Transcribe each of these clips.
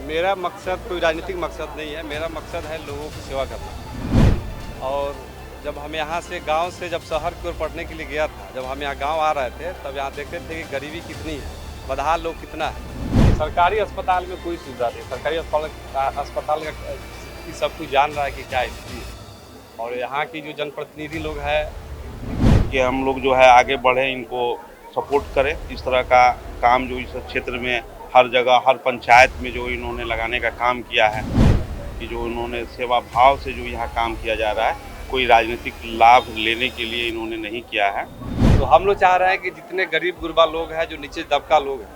मेरा मकसद कोई राजनीतिक मकसद नहीं है। मेरा मकसद है लोगों की सेवा करना। और जब हम यहाँ से गांव से जब शहर की ओर पढ़ने के लिए गया था, जब हम यहाँ गांव आ रहे थे, तब यहाँ देखते थे कि गरीबी कितनी है, बदहाल लोग कितना है। सरकारी अस्पताल में कोई सुविधा नहीं। सरकारी अस्पताल का की सब कुछ जान रहा है कि क्या स्थिति है। और यहाँ की जो जनप्रतिनिधि लोग हैं कि हम लोग जो है आगे बढ़े, इनको सपोर्ट करें। इस तरह का काम जो इस क्षेत्र में हर जगह, हर पंचायत में जो इन्होंने लगाने का काम किया है, कि जो इन्होंने सेवा भाव से जो यहाँ काम किया जा रहा है, कोई राजनीतिक लाभ लेने के लिए इन्होंने नहीं किया है। तो हम लोग चाह रहे हैं कि जितने गरीब गुरबा लोग हैं, जो नीचे दबका लोग हैं,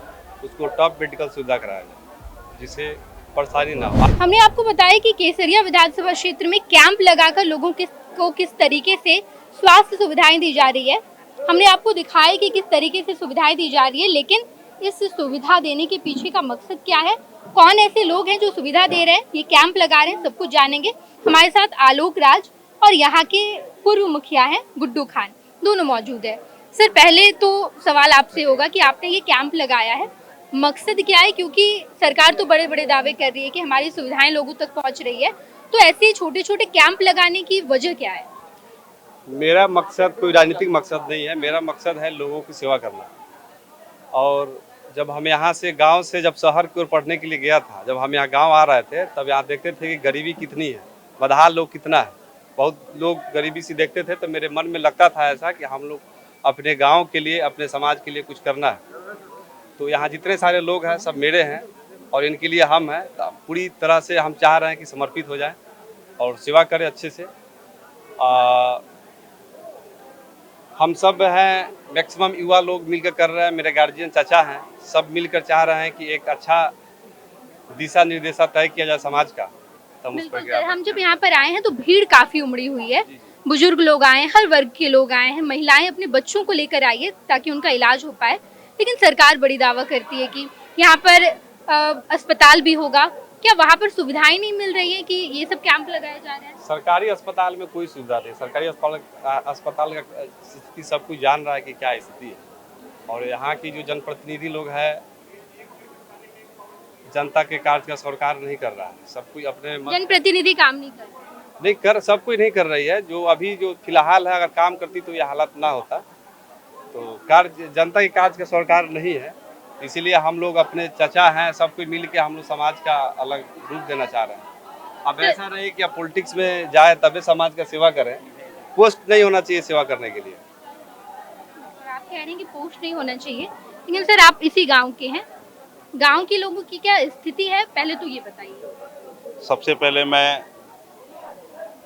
उसको टॉप मेडिकल सुविधा कराया जाए, जिससे परेशानी ना हो। हमने आपको बताया कि केसरिया विधानसभा क्षेत्र में कैंप लगाकर लोगों को किस तरीके से स्वास्थ्य सुविधाएं दी जा रही है। हमने आपको दिखाया कि किस तरीके से सुविधाएं दी जा रही है, लेकिन इस सुविधा देने के पीछे का मकसद क्या है, कौन ऐसे लोग हैं जो सुविधा दे रहे हैं, ये कैंप लगा रहे हैं, सब कुछ जानेंगे। हमारे साथ आलोक राज और यहाँ के पूर्व मुखिया हैं गुड्डू खान, दोनों मौजूद है। सर, पहले तो सवाल आपसे होगा कि आपने ये कैंप लगाया है, मकसद क्या है? क्योंकि सरकार तो बड़े बड़े दावे कर रही है कि हमारी सुविधाएं लोगों तक पहुंच रही है, तो ऐसे छोटे छोटे कैंप लगाने की वजह क्या है? मेरा मकसद कोई राजनीतिक मकसद नहीं है। मेरा मकसद है लोगों की सेवा करना। और जब हम यहाँ से गांव से जब शहर की ओर पढ़ने के लिए गया था, जब हम यहाँ गांव आ रहे थे, तब यहाँ देखते थे कि गरीबी कितनी है, बदहाल लोग कितना है। बहुत लोग गरीबी से देखते थे, तो मेरे मन में लगता था ऐसा कि हम लोग अपने गांव के लिए, अपने समाज के लिए कुछ करना है। तो यहाँ जितने सारे लोग हैं, सब मेरे हैं और इनके लिए हम हैं। तो पूरी तरह से हम चाह रहे हैं कि समर्पित हो जाएं और सेवा करें अच्छे से। हम सब हैं, मैक्सिमम युवा लोग मिलकर कर रहे हैं। मेरे गार्जियन चाचा हैं, सब मिलकर चाह रहे हैं कि एक अच्छा दिशा निर्देशा तय किया जाए समाज का। तब उस पर बिल्कुल सर, हम जब यहाँ पर आए हैं तो भीड़ काफी उमड़ी हुई है, बुजुर्ग लोग आए हैं, हर वर्ग के लोग आए हैं, महिलाएं अपने बच्चों को लेकर आई है ताकि उनका इलाज हो पाए। लेकिन सरकार बड़ी दावा करती है कि यहाँ पर अस्पताल भी होगा, क्या वहाँ पर सुविधाएं नहीं मिल रही है कि ये सब कैंप लगाए जा रहे हैं? सरकारी अस्पताल में कोई सुविधा नहीं। सरकारी अस्पताल का स्थिति सब कुछ जान रहा है कि क्या स्थिति है। और यहाँ की जो जनप्रतिनिधि लोग हैं, जनता के कार्य का सरकार नहीं कर रहा है। सब कुछ अपने जनप्रतिनिधि काम नहीं कर रहे। नहीं कर, सब कुछ नहीं कर रही है। जो अभी जो फिलहाल है, अगर काम करती तो ये हालत ना होता। तो कार्य जनता के कार्य का सरकार नहीं है, इसीलिए हम लोग अपने चचा हैं, सब कुछ मिल के हम लोग समाज का अलग रूप देना चाह रहे हैं। अब ऐसा नहीं कि आप पॉलिटिक्स में जाए तभी समाज का सेवा करें। पोस्ट नहीं होना चाहिए सेवा करने के लिए। आप कह रहे हैं कि पोस्ट नहीं होना चाहिए, लेकिन सर आप इसी गांव के हैं, गांव के लोगों की क्या स्थिति है, पहले तो ये बताइए। सबसे पहले मैं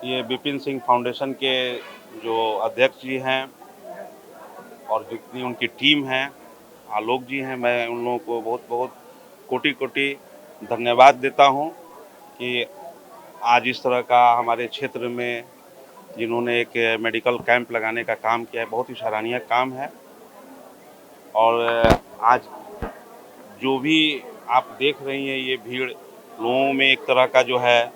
ये विपिन सिंह फाउंडेशन के जो अध्यक्ष जी हैं और जितनी उनकी टीम है, आलोक जी हैं, मैं उन लोगों को बहुत बहुत कोटि कोटि धन्यवाद देता हूं कि आज इस तरह का हमारे क्षेत्र में जिन्होंने एक मेडिकल कैंप लगाने का काम किया है, बहुत ही सराहनीय काम है। और आज जो भी आप देख रही हैं, ये भीड़ लोगों में एक तरह का जो है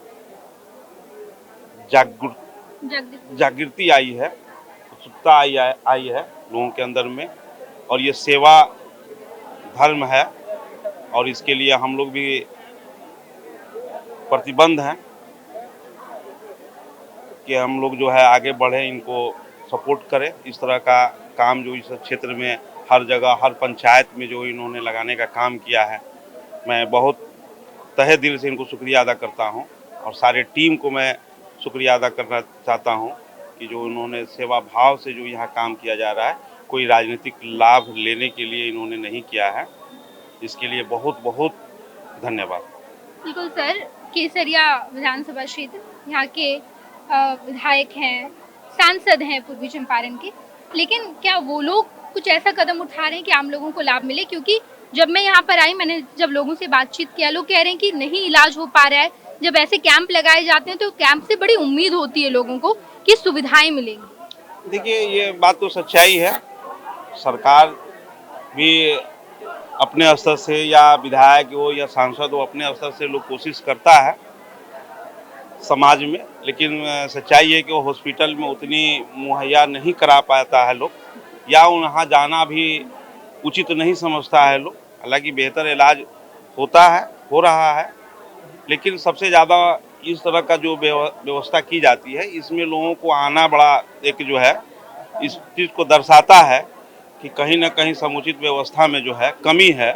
जागृति आई है, उत्सुकता आई है लोगों के अंदर में। और ये सेवा धर्म है और इसके लिए हम लोग भी प्रतिबद्ध हैं कि हम लोग जो है आगे बढ़े, इनको सपोर्ट करें। इस तरह का काम जो इस क्षेत्र में हर जगह, हर पंचायत में जो इन्होंने लगाने का काम किया है, मैं बहुत तहे दिल से इनको शुक्रिया अदा करता हूं। और सारे टीम को मैं शुक्रिया अदा करना चाहता हूं कि जो इन्होंने सेवा भाव से जो यहाँ काम किया जा रहा है, कोई राजनीतिक लाभ लेने के लिए इन्होंने नहीं किया है। इसके लिए बहुत बहुत धन्यवाद। बिल्कुल सर, केसरिया विधानसभा क्षेत्र, यहाँ के विधायक हैं, सांसद हैं पूर्वी चंपारण के, लेकिन क्या वो लोग कुछ ऐसा कदम उठा रहे हैं कि आम लोगों को लाभ मिले? क्योंकि जब मैं यहाँ पर आई, मैंने जब लोगों से बातचीत किया, लोग कह रहे हैं कि नहीं इलाज हो पा रहा है। जब ऐसे कैंप लगाए जाते हैं तो कैंप से बड़ी उम्मीद होती है लोगों को कि सुविधाएं मिलेंगी। देखिए, ये बात तो सच्चाई है। सरकार भी अपने स्तर से, या विधायक हो या सांसद हो, अपने स्तर से लोग कोशिश करता है समाज में, लेकिन सच्चाई है कि वो हॉस्पिटल में उतनी मुहैया नहीं करा पाता है लोग, या वहाँ जाना भी उचित नहीं समझता है लोग। हालांकि बेहतर इलाज होता है, हो रहा है, लेकिन सबसे ज़्यादा इस तरह का जो व्यवस्था की जाती है, इसमें लोगों को आना बड़ा एक जो है इस चीज़ को दर्शाता है कि कहीं ना कहीं समुचित व्यवस्था में जो है कमी है,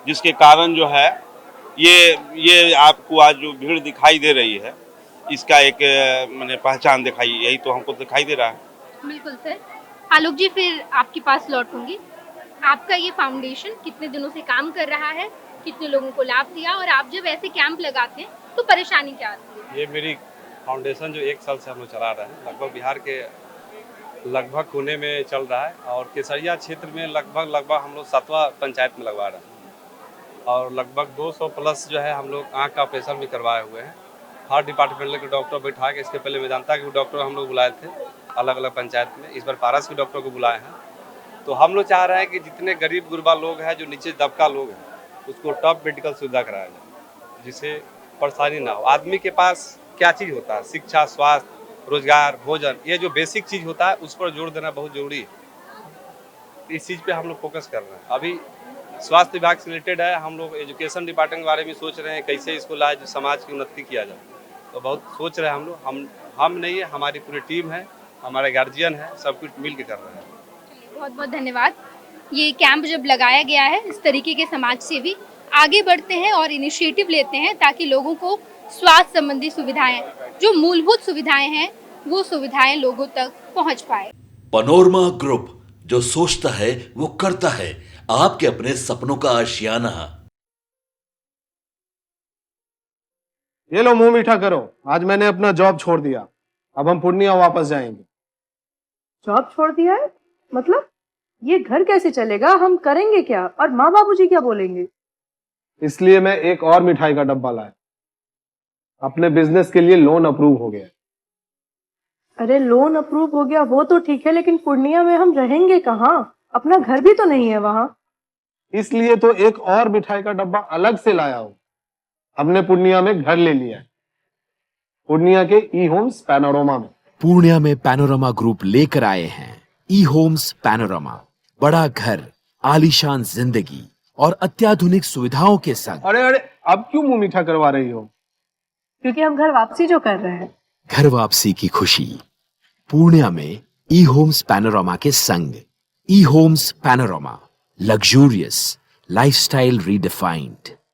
जिसके कारण जो है ये आपको आज जो भीड़ दिखाई दे रही है, इसका एक मैंने पहचान दिखाई, यही तो हमको दिखाई दे रहा है। बिल्कुल सर। आलोक जी, फिर आपके पास लौटूंगी। आपका ये फाउंडेशन कितने दिनों से काम कर रहा है, कितने लोगों को लाभ दिया, और आप जब ऐसे कैंप लगाते हैं तो परेशानी क्या आती है? ये मेरी फाउंडेशन जो 1 साल से हम लोग चला रहे हैं, लगभग बिहार के लगभग कोने में चल रहा है और केसरिया क्षेत्र में लगभग हम लोग 7वां पंचायत में लगवा रहे हैं और लगभग 200 प्लस जो है हम लोग आँख का ऑपरेशन भी करवाए हुए हैं। हर डिपार्टमेंट के डॉक्टर बैठा के, इसके पहले मैं जानता कि वो डॉक्टर हम लोग बुलाए थे अलग अलग पंचायत में, इस बार पारस के डॉक्टर को बुलाए हैं। तो हम लोग चाह रहे हैं कि जितने गरीब गुरबा लोग हैं, जो नीचे दबका लोग हैं, उसको टॉप मेडिकल सुविधा कराया जाए, जिससे परेशानी ना हो। आदमी के पास क्या चीज़ होता है? शिक्षा, स्वास्थ्य, रोजगार, भोजन, ये जो बेसिक चीज़ होता है उस पर जोर देना बहुत जरूरी है। इस चीज़ पे हम लोग फोकस कर रहे हैं। अभी स्वास्थ्य विभाग से रिलेटेड है, हम लोग एजुकेशन डिपार्टमेंट के बारे में सोच रहे हैं कैसे इसको लाए जो समाज की उन्नति किया जाए। तो बहुत सोच रहे हैं हम लोग, हम नहीं है, हमारी पूरी टीम है, हमारे गार्जियन है, सब कुछ मिल के कर रहे हैं। बहुत बहुत धन्यवाद। ये कैंप जब लगाया गया है, इस तरीके के समाज सेवी आगे बढ़ते हैं और इनिशिएटिव लेते हैं ताकि लोगों को स्वास्थ्य संबंधी सुविधाएं, जो मूलभूत सुविधाएं हैं, वो सुविधाएं लोगों तक पहुंच पाए। पैनोरमा ग्रुप, जो सोचता है वो करता है, आपके अपने सपनों का आशियाना। ये लो, मुंह मीठा करो। आज मैंने अपना जॉब छोड़ दिया, अब हम पूर्णिया वापस जाएंगे। जॉब छोड़ दिया है? मतलब ये घर कैसे चलेगा? हम करेंगे क्या? और माँ बाबूजी क्या बोलेंगे? इसलिए मैं एक और मिठाई का डब्बा लाया। अपने बिजनेस के लिए लोन अप्रूव हो गया। अरे लोन अप्रूव हो गया वो तो ठीक है, लेकिन पूर्णिया में हम रहेंगे कहाँ? अपना घर भी तो नहीं है वहाँ। इसलिए तो एक और मिठाई का डब्बा अलग से लाया हूँ। हमने पूर्णिया में घर ले लिया है, पूर्णिया के ई होम्स पैनोरमा में। पूर्णिया में पैनोरमा ग्रुप लेकर आए हैं ई होम्स पैनोरमा। बड़ा घर, आलीशान जिंदगी और अत्याधुनिक सुविधाओं के संग। अरे अब क्यों मुंह मीठा करवा रही हो? क्योंकि हम घर वापसी जो कर रहे हैं। घर वापसी की खुशी पूर्णिया में ई होम्स पैनोरमा के संग। E homes panorama, luxurious lifestyle redefined.